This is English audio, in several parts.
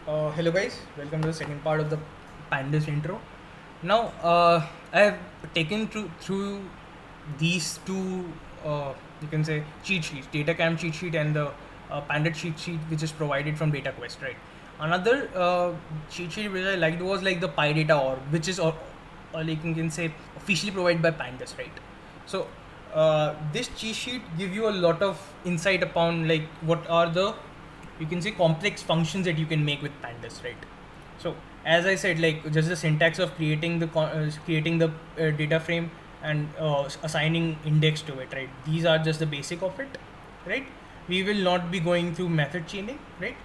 Hello guys, welcome to the second part of the Pandas intro. Now, I have taken through these two, you can say, cheat sheets, DataCamp cheat sheet and the Panda cheat sheet, which is provided from DataQuest, right? Another cheat sheet which I liked was like the PyData org, which is, like you can say, officially provided by Pandas, right? So, this cheat sheet give you a lot of insight upon like what are the, you can say, complex functions that you can make with pandas, right? So as I said, like just the syntax of creating the data frame and assigning index to it, right? These are just the basic of it, right? We will not be going through method chaining, right?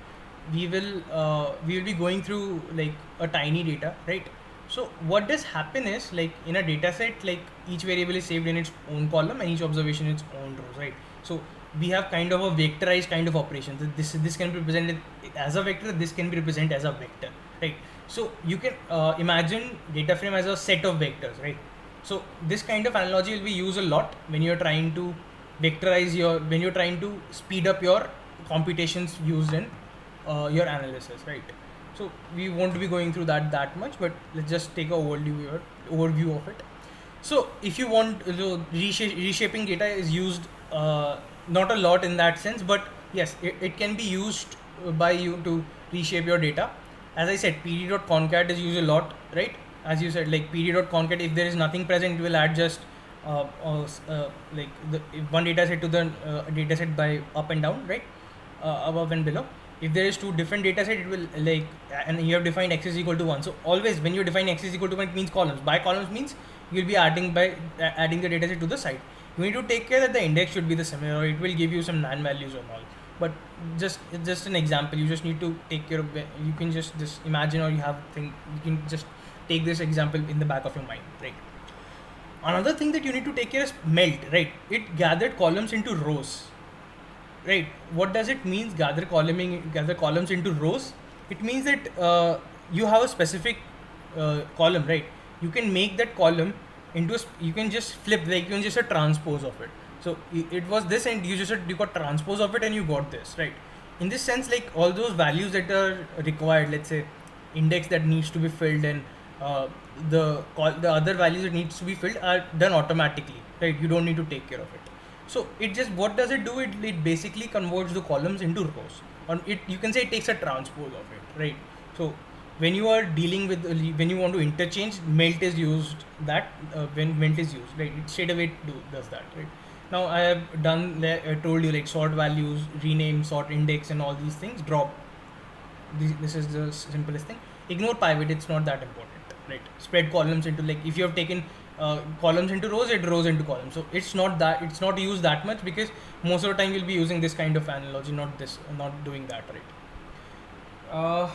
We will be going through like a tiny data, right? So what does happen is, like in a data set, like each variable is saved in its own column and each observation in its own rows, right? So we have kind of a vectorized kind of operation. This can be represented as a vector, this can be represented as a vector, right? So you can imagine data frame as a set of vectors, right? So this kind of analogy will be used a lot when you're trying to when you're trying to speed up your computations used in your analysis, right? So we won't be going through that much, but let's just take a overview of it. So if you want, so reshaping data is used not a lot in that sense, but yes, it can be used by you to reshape your data. As I said, pd.concat is used a lot, right? As you said, like pd.concat, if there is nothing present, it will add just like the one data set to the data set by up and down, right? Above and below. If there is two different data set, it will like, and you have defined x is equal to 1. So always when you define x is equal to 1, it means columns. By columns means you'll be adding the data set to the side. You need to take care that the index should be the similar, or it will give you some nan values and all. But just an example, you just need to take care of. You can just imagine, or you can just take this example in the back of your mind, right? Another thing that you need to take care is melt, right? It gathered columns into rows, right? What does it mean, gather columns into rows? It means that you have a specific column, right? You can make that column into you can just flip, like you can just a transpose of it. So it was this, and you got transpose of it and you got this, right? In this sense, like all those values that are required, let's say index that needs to be filled, and uh, the other values that needs to be filled are done automatically, right? You don't need to take care of it. So it just, what does it do? It basically converts the columns into rows. On it, you can say it takes a transpose of it, right? So when you are dealing with when you want to interchange, melt is used. That when melt is used, right? It straight away does that, right? Now I have told you like sort values, rename, sort index, and all these things. Drop. This is the simplest thing. Ignore pivot. It's not that important, right? Spread columns into, like if you have taken columns into rows, it rows into columns. So it's not used that much, because most of the time you'll be using this kind of analogy, not doing that, right? Uh,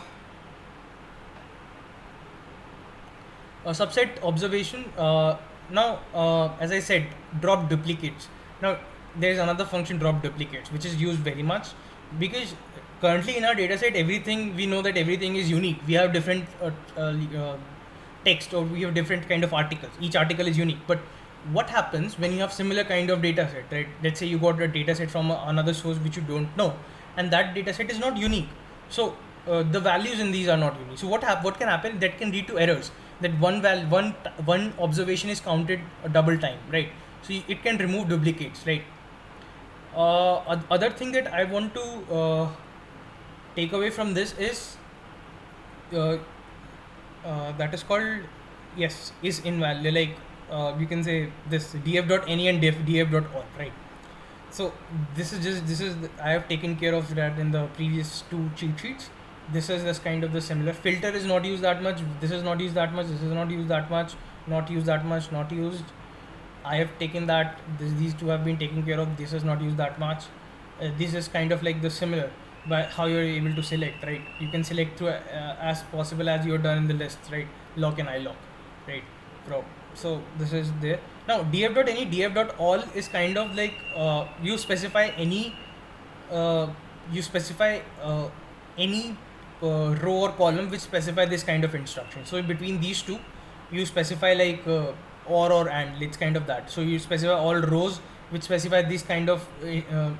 a subset observation. As I said, drop duplicates. Now there is another function, drop duplicates, which is used very much, because currently in our dataset, everything, we know that everything is unique. We have different text, or we have different kind of articles. Each article is unique. But what happens when you have similar kind of data set, right? Let's say you got a data set from another source which you don't know, and that data set is not unique. So the values in these are not unique. So what can happen? That can lead to errors. That one observation is counted a double time, right? So it can remove duplicates, right? Other thing that I want to take away from this is uh, that is called, yes, is invalid. Like you can say this df.any and df.all, right? So I have taken care of that in the previous two cheat sheets. This is this kind of the similar. Filter is not used that much. This is not used that much. This is not used that much. Not used that much. Not used. I have taken that. These two have been taken care of. This is not used that much. This is kind of like the similar, by how you're able to select, right? You can select through as possible as you're done in the list, right? Lock and iLock, right? So this is there. Now df.any, df.all is kind of like you specify any uh, you specify any row or column which specify this kind of instruction. So between these two, you specify like or and, it's kind of that. So you specify all rows which specify this kind of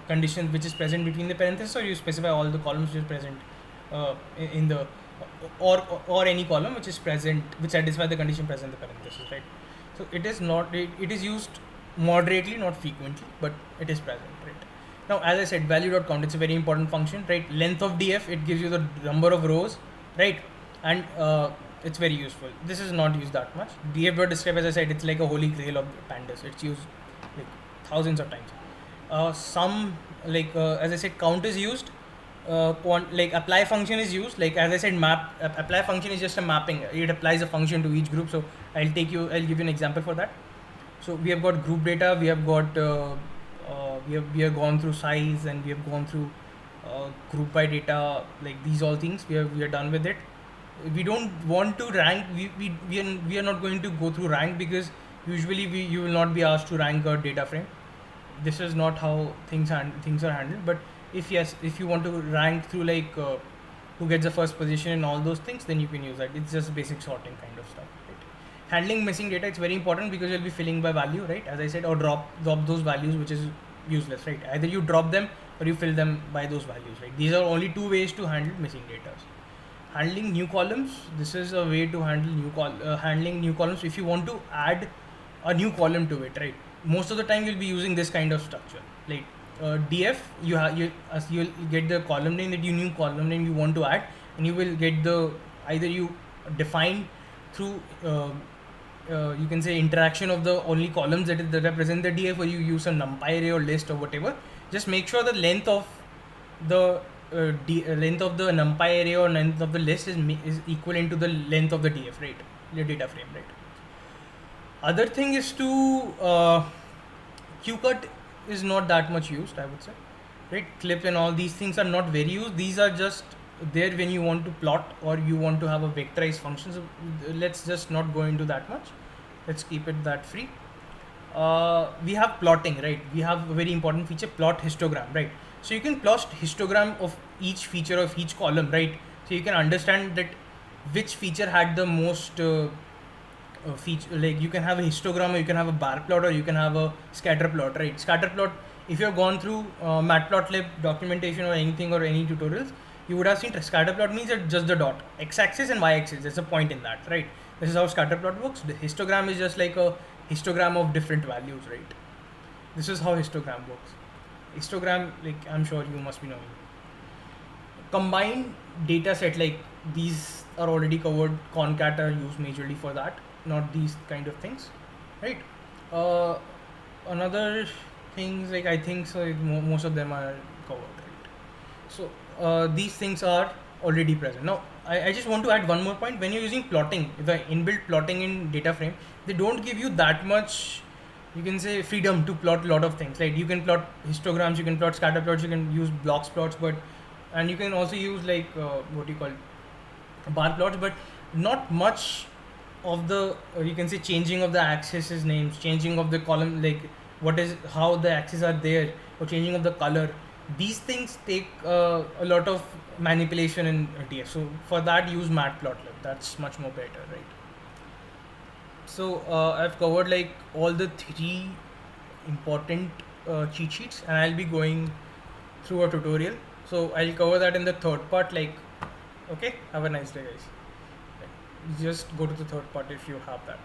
condition which is present between the parentheses, or you specify all the columns which is present in the or any column which is present, which satisfy the condition present in the parenthesis, right? So it is not it is used moderately, not frequently, but it is present, right? Now, as I said, value dot count, it's a very important function, right? Length of df, it gives you the number of rows, right? And it's very useful. This is not used that much. Df dot describe, as I said, it's like a holy grail of pandas. It's used like thousands of times. Some like as I said, count is used. Like apply function is used. Like as I said, apply function is just a mapping. It applies a function to each group. So I'll give you an example for that. So we have got group data. We have got we have gone through size, and we have gone through group by data. Like these all things we are done with it. We don't want to rank. We are not going to go through rank, because usually you will not be asked to rank a data frame. This is not how things are handled. But if you want to rank through like who gets the first position and all those things, then you can use that. It's just basic sorting kind of stuff, right? Handling missing data, it's very important, because you'll be filling by value, right? As I said, or drop those values, which is useless, right? Either you drop them or you fill them by those values, right? These are only two ways to handle missing data. Handling new columns, this is a way to handle handling new columns. If you want to add a new column to it, right? Most of the time you'll be using this kind of structure, like df, you'll get the column name, that you new column name you want to add, and you will get the, either you define through you can say interaction of the only columns that represent the df, or you use a numpy array or list or whatever. Just make sure the length of the length of the numpy array or length of the list is equivalent to the length of the df, right? The data frame, right? Other thing is to qcut is not that much used, I would say, right? Clips and all these things are not very used. These are just there when you want to plot or you want to have a vectorized function. So let's just not go into that much. Let's keep it that free. We have plotting, right? We have a very important feature, plot histogram, right? So you can plot histogram of each feature of each column, right? So you can understand that which feature had the most feature. Like you can have a histogram, or you can have a bar plot, or you can have a scatter plot, right? Scatter plot, if you have gone through matplotlib documentation or anything or any tutorials, you would have seen scatter plot means that just the dot, x-axis and y-axis, there's a point in that, right? This is how scatter plot works. The histogram is just like a histogram of different values, right? This is how histogram works. Histogram, like I'm sure you must be knowing. Combined data set, like these are already covered. Concat are used majorly for that, not these kind of things, right? Another things, like I think so most of them are covered, right? So these things are already present. Now I just want to add one more point. When you're using plotting, the inbuilt plotting in data frame, they don't give you that much, you can say, freedom to plot a lot of things. Like you can plot histograms, you can plot scatter plots, you can use blocks plots, and you can also use like what you call bar plots, but not much of the you can say changing of the axes names, changing of the column, like how the axes are there, or changing of the color. These things take a lot of manipulation in TF. So for that, use matplotlib. That's much more better, right? So I've covered like all the three important cheat sheets, and I'll be going through a tutorial. So I'll cover that in the third part. Like, okay, have a nice day, guys. Just go to the third part if you have that.